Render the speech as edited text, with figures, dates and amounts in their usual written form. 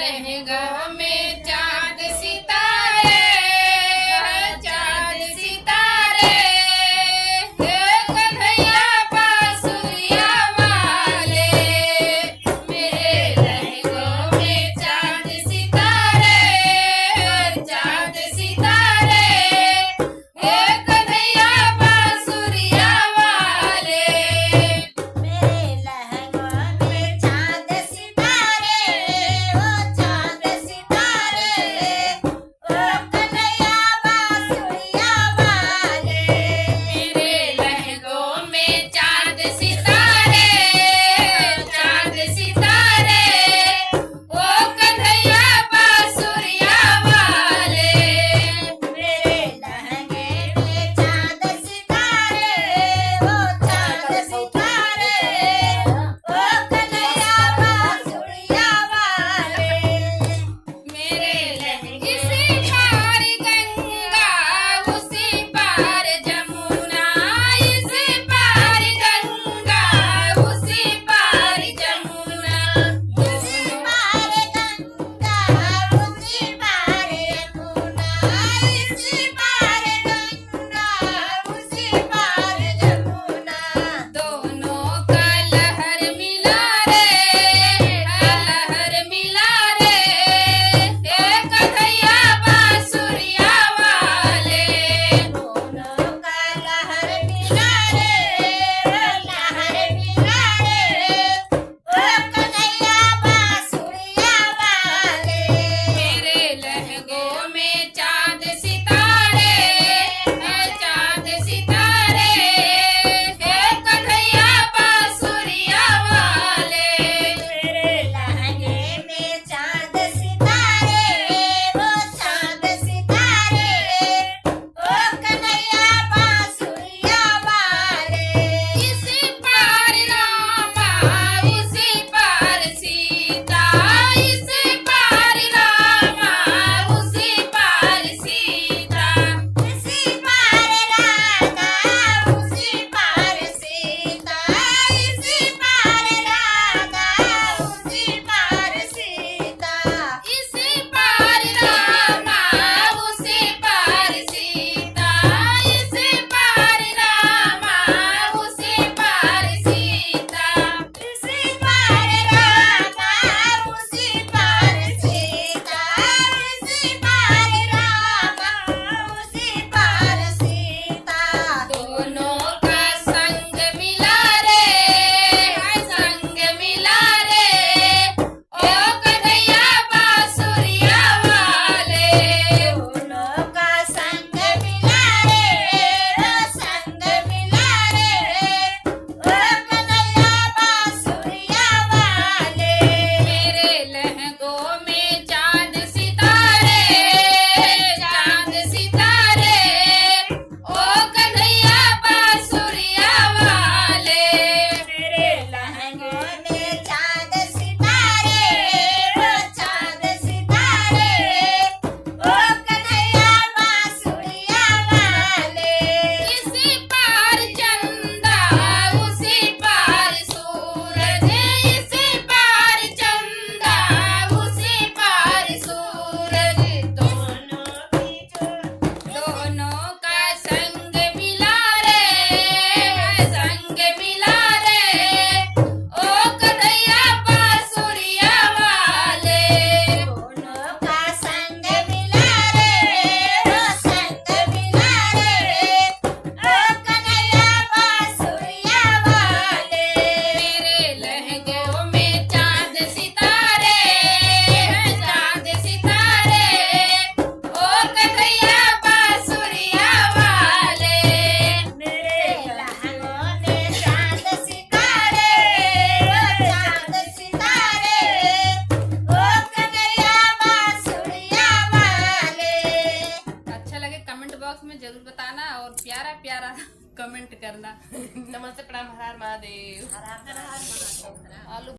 लहंगा में चांद सितारे, चांद सितारे, कन्हैया बांसुरिया वाले। मेरे लहंगों में चांद सितारे, चांद सितारे, कन्हैया बांसुरिया वाले। मेरे लहंगों में चांद सितारे, वो चांद सितारे, ओ कन्हैया बांसुरिया वाले। मेरे लहंगों में चांद सितारे, चांद सितारे, ओ कन्हैया बांसुरिया वाले। मेरे लहंगे में चांद सितारे, वो चांद सितारे, ओ कन्हैया बांसुरिया वाले। मेरे लहंगे इसी पार गंगा, उसी पार जमुना, इसी पार गंगा, उसी पार जमुना। उसी पार गंगा, उसी पार यमुना, इसी पार गंगा, उसी पार यमुना। दोनों का लहर मिला रे, लहर मिला रे, कन्हैया बांसुरिया वाले। दोनों का लहर मिला रे, लहर मिला रे, ओ कन्हैया बांसुरिया वाले। मेरे लहंगों में चांद सितारे, चांद सितारे, कन्हैया बांसुरिया वाले। मेरे लहंगे में चांद सितारे, वो चांद सितारे, ओ कन्हैया बांसुरिया वाले। इसी पार रामा, उसी पार सीता, इसी पार रामा, उसी पार सीता। इसी पार राधा, उसी पार सीता, इसी पार राधा, उसी पार सीता। इसी पार रामा, उसी पार सीता, इसी पार रामा, उसी पार सीता। इसी पार राधा, उसी पार सीता, इसी पार राधा, उसी पार सीता। दोनों का संग मिला रे, संग मिला रे, ओ कन्हैया बांसुरिया वाले। दोनों का संग मिला रे, संग मिला रे, ओ कन्हैया बांसुरिया वाले। मेरे लहंगों में चांद सितारे, चांद सितारे, ओ कन्हैया बांसुरिया वाले। मेरे लहंगों में चांद सितारे, वो चांद सितारे, ओ कन्हैया बांसुरिया वाले। इसी पार चंदा, उसी पार सूरज, इसी पार चंदा, उसी पार सूरज। दोनों का संग मिला रे, संग मिला रे, ओ कन्हैया बांसुरिया वाले। दोनों का संग मिला रे, वो संग मिला रे, ओ कन्हैया बांसुरिया वाले। मेरे लहंगों में चांद सितारे, चांद सितारे, ओ कन्हैया बांसुरिया वाले। मेरे लहंगों में चांद सितारे, वो चांद सितारे, ओ कन्हैया बांसुरिया वाले। अच्छा लगे कमेंट बॉक्स में जरूर बताना और प्यारा प्यारा कमेंट करना। नमस्ते, प्रणाम, हर हर महादेव। हर हर महादेव। आलू